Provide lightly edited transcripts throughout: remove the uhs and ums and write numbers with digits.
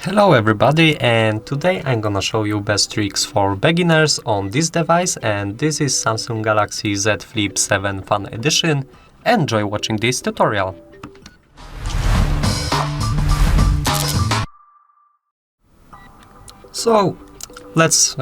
Hello everybody, and today I'm gonna show you best tricks for beginners on this device, and this is Samsung Galaxy Z Flip 7 Fan Edition. Enjoy watching this tutorial. So let's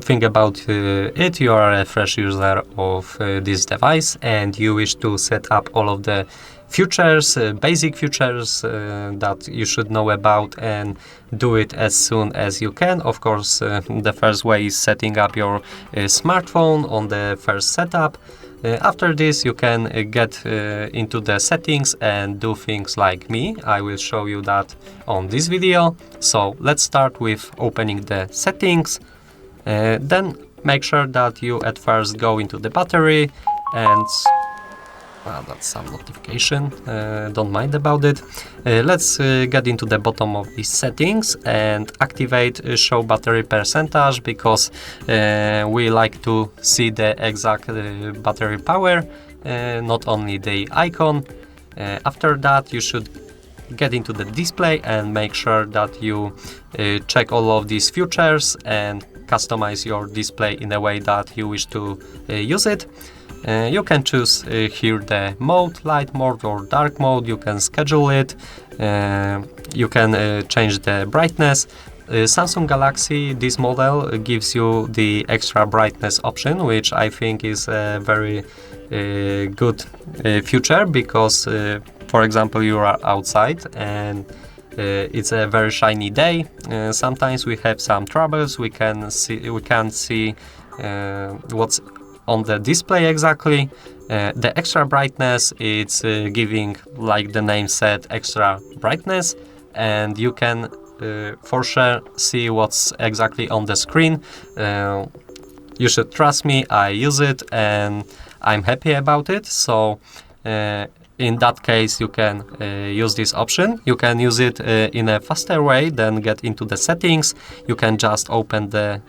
think about it. You are a fresh user of this device and you wish to set up all of the features, basic features that you should know about, and do it as soon as you can. Of course, the first way is setting up your smartphone on the first setup. After this, you can get into the settings and do things like me. I will show you that on this video. So let's start with opening the settings. Then make sure that you at first go into the battery and that's some notification, don't mind about it. Let's get into the bottom of these settings and activate show battery percentage, because we like to see the exact battery power, not only the icon. After that, you should get into the display and make sure that you check all of these features and customize your display in a way that you wish to use it. You can choose here the mode, light mode or dark mode. You can schedule it. You can change the brightness. Samsung Galaxy, this model, gives you the extra brightness option, which I think is a very good feature, because for example, you are outside and it's a very shiny day. Sometimes we have some troubles. We can't see what's on the display exactly. The extra brightness, it's giving, like the name said, extra brightness, and you can for sure see what's exactly on the screen. You should trust me, I use it and I'm happy about it. So in that case, you can use this option. You can use it in a faster way than get into the settings. You can just open the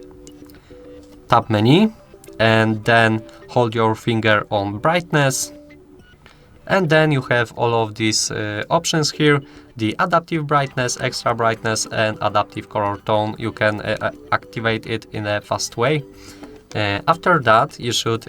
tab menu and then hold your finger on brightness, and then you have all of these options here: the adaptive brightness, extra brightness, and adaptive color tone. You can activate it in a fast way. After that, you should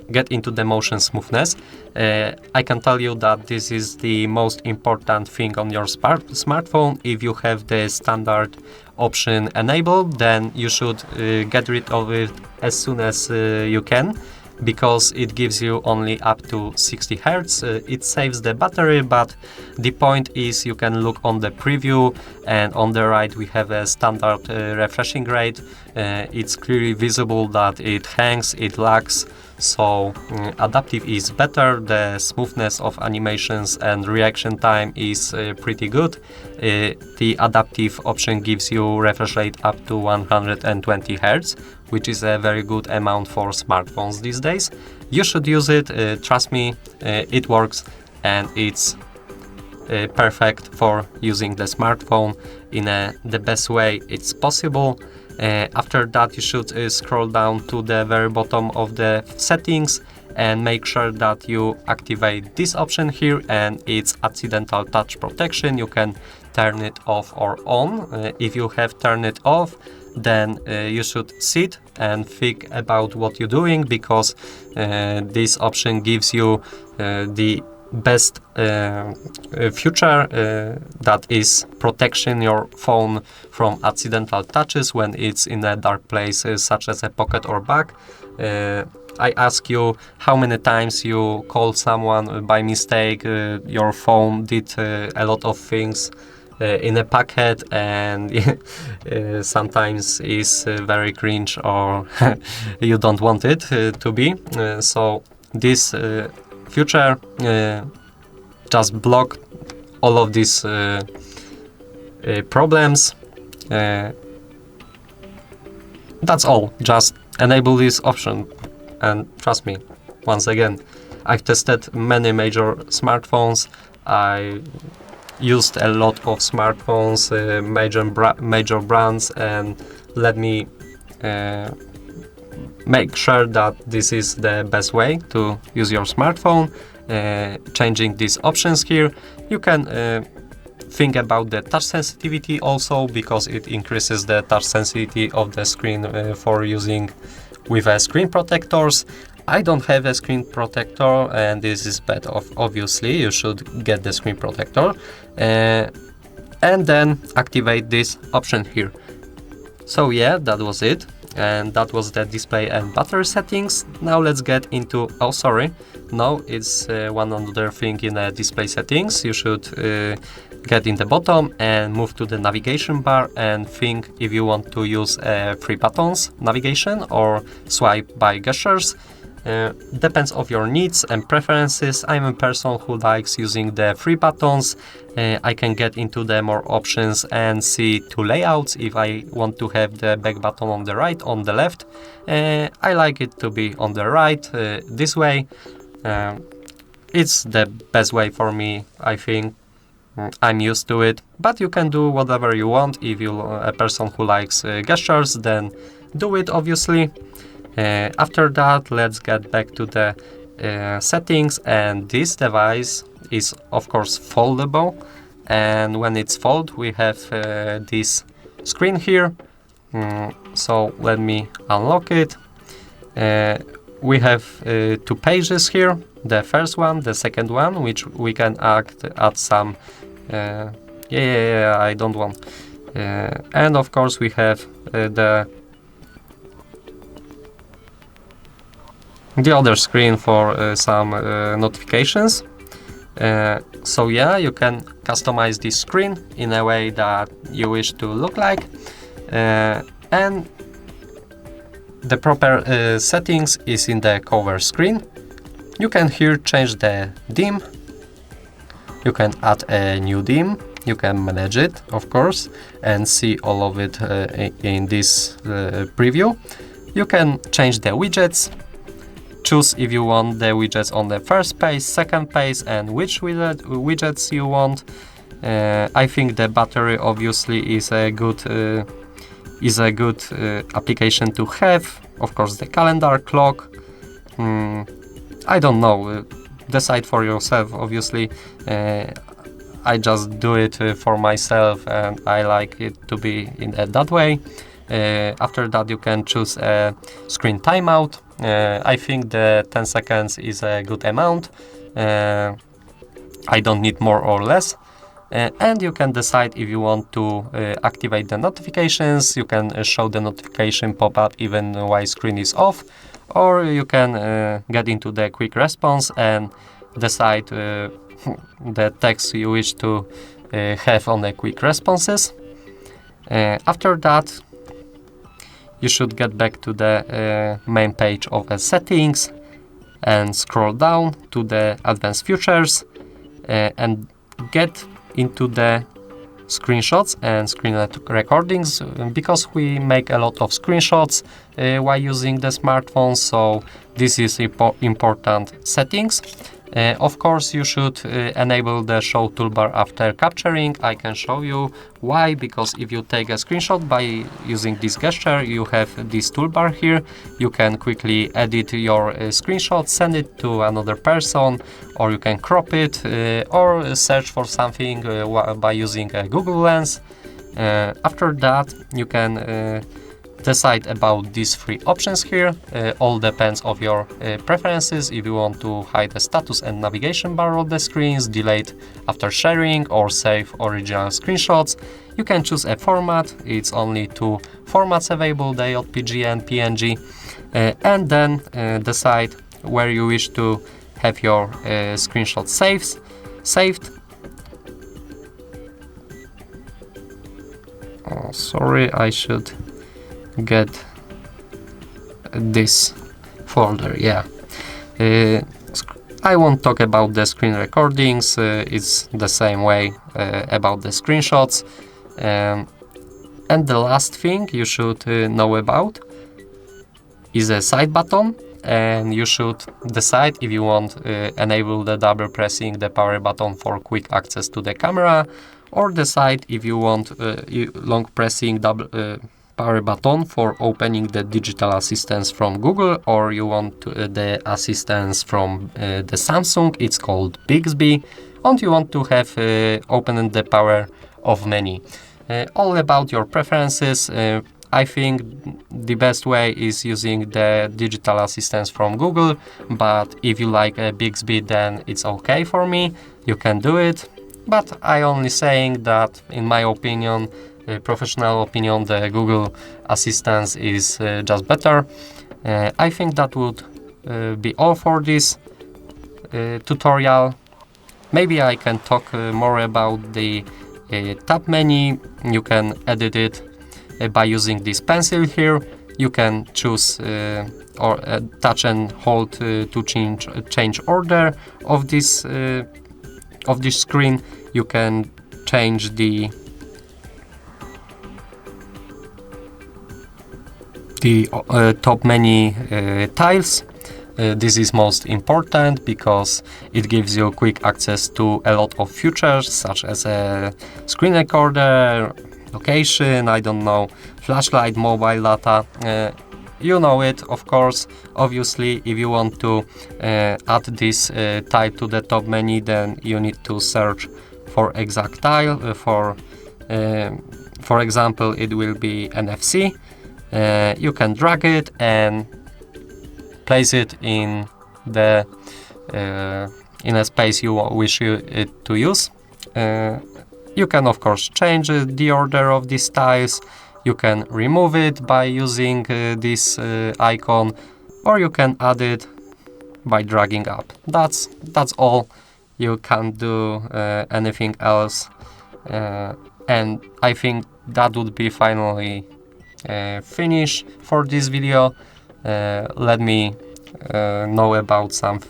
get into the motion smoothness. I can tell you that this is the most important thing on your smartphone. If you have the standard option enabled, then you should get rid of it as soon as you can, because it gives you only up to 60 Hz. It saves the battery, but the point is you can look on the preview, and on the right we have a standard refreshing rate. It's clearly visible that it hangs, it lags. So adaptive is better. The smoothness of animations and reaction time is pretty good. The adaptive option gives you refresh rate up to 120 Hz, which is a very good amount for smartphones these days. You should use it, trust me, it works, and it's perfect for using the smartphone in the best way it's possible. After that, you should scroll down to the very bottom of the settings and make sure that you activate this option here, and it's accidental touch protection. You can turn it off or on. If you have turned it off, then you should sit and think about what you're doing, because this option gives you the best feature, that is protection your phone from accidental touches when it's in a dark place, such as a pocket or bag. I ask you how many times you call someone by mistake. Your phone did a lot of things in a packet, and sometimes is very cringe, or you don't want it to be. So this feature just block all of these problems. That's all. Just enable this option, and trust me, once again, I've tested many major smartphones. I used a lot of smartphones, major brands, and let me make sure that this is the best way to use your smartphone. Changing these options here, you can think about the touch sensitivity also, because it increases the touch sensitivity of the screen for using with screen protectors. I don't have a screen protector, and this is bad. Obviously, you should get the screen protector and then activate this option here. So yeah, that was it, and that was the display and battery settings. Now let's get into, oh sorry, no, it's one other thing in the display settings. You should get in the bottom and move to the navigation bar and think if you want to use 3 buttons navigation or swipe by gestures. Depends of your needs and preferences. I'm a person who likes using the 3 buttons. I can get into the more options and see 2 layouts if I want to have the back button on the right, on the left. I like it to be on the right, this way. It's the best way for me, I think. I'm used to it, but you can do whatever you want. If you're a person who likes gestures, then do it, obviously. After that, let's get back to the settings, and this device is of course foldable, and when it's fold we have this screen here. So let me unlock it. We have 2 pages here, the first one, the second one, which we can add some I don't want, and of course we have the other screen for some notifications. So yeah, you can customize this screen in a way that you wish to look like, and the proper settings is in the cover screen. You can here change the theme, you can add a new theme, you can manage it of course and see all of it in this preview. You can change the widgets, choose if you want the widgets on the first page, second page, and which widgets you want. I think the battery obviously is a good application to have. Of course, the calendar, clock. I don't know. Decide for yourself. Obviously, I just do it for myself, and I like it to be in that way. After that, you can choose a screen timeout. I think the 10 seconds is a good amount. I don't need more or less. And you can decide if you want to activate the notifications. You can show the notification pop-up even while screen is off, or you can get into the quick response and decide the text you wish to have on the quick responses. After that, you should get back to the main page of the settings and scroll down to the advanced features and get into the screenshots and screen recordings, because we make a lot of screenshots while using the smartphone, so this is important settings. Of course, you should enable the show toolbar after capturing. I can show you why, because if you take a screenshot by using this gesture, you have this toolbar here. You can quickly edit your screenshot, send it to another person, or you can crop it, or search for something by using a Google Lens. After that, you can decide about these 3 options here. All depends of your preferences. If you want to hide the status and navigation bar of the screens, delete after sharing, or save original screenshots, you can choose a format. It's only 2 formats available, the JPG and PNG, and then decide where you wish to have your screenshot saved. Oh, sorry, I should get this folder. Yeah, I won't talk about the screen recordings. It's the same way about the screenshots. And the last thing you should know about is a side button, and you should decide if you want enable the double pressing the power button for quick access to the camera, or decide if you want long pressing power button for opening the digital assistants from Google, or you want the assistants from the Samsung. It's called Bixby. and you want to have open the power of many. All about your preferences. I think the best way is using the digital assistants from Google, but if you like Bixby, then it's okay for me. You can do it, but I only saying that in my opinion, professional opinion, the Google Assistant is just better. I think that would be all for this tutorial. Maybe I can talk more about the tab menu. You can edit it by using this pencil here. You can choose or touch and hold to change order of this screen. You can change the top many tiles. This is most important because it gives you quick access to a lot of features such as a screen recorder, location, I don't know, flashlight, mobile data. You know it, of course. Obviously, if you want to add this tile to the top menu, then you need to search for exact tile. For example, it will be NFC. You can drag it and place it in the in a space you wish it to use. You can of course change the order of these tiles. You can remove it by using this icon, or you can add it by dragging up. That's all. You can't do anything else, and I think that would be finally finish for this video. Let me know about some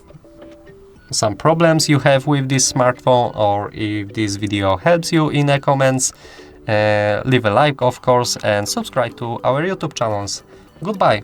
problems you have with this smartphone, or if this video helps you in the comments. Leave a like, of course, and subscribe to our YouTube channels. Goodbye.